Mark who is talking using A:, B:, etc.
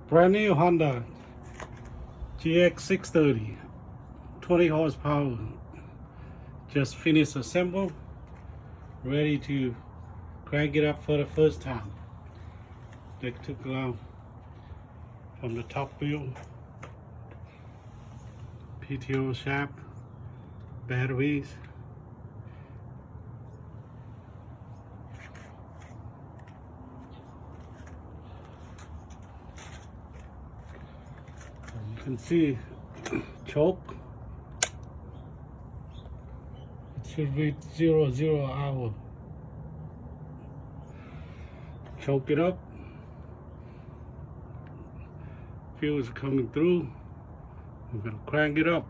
A: Brand new Honda GX630, 20 horsepower. Just finished assemble, ready to crank it up for the first time. They took along from the top wheel, PTO shaft, batteries. You can see choke. It should be 0 hour. Choke it up. Fuel is coming through. I'm gonna crank it up.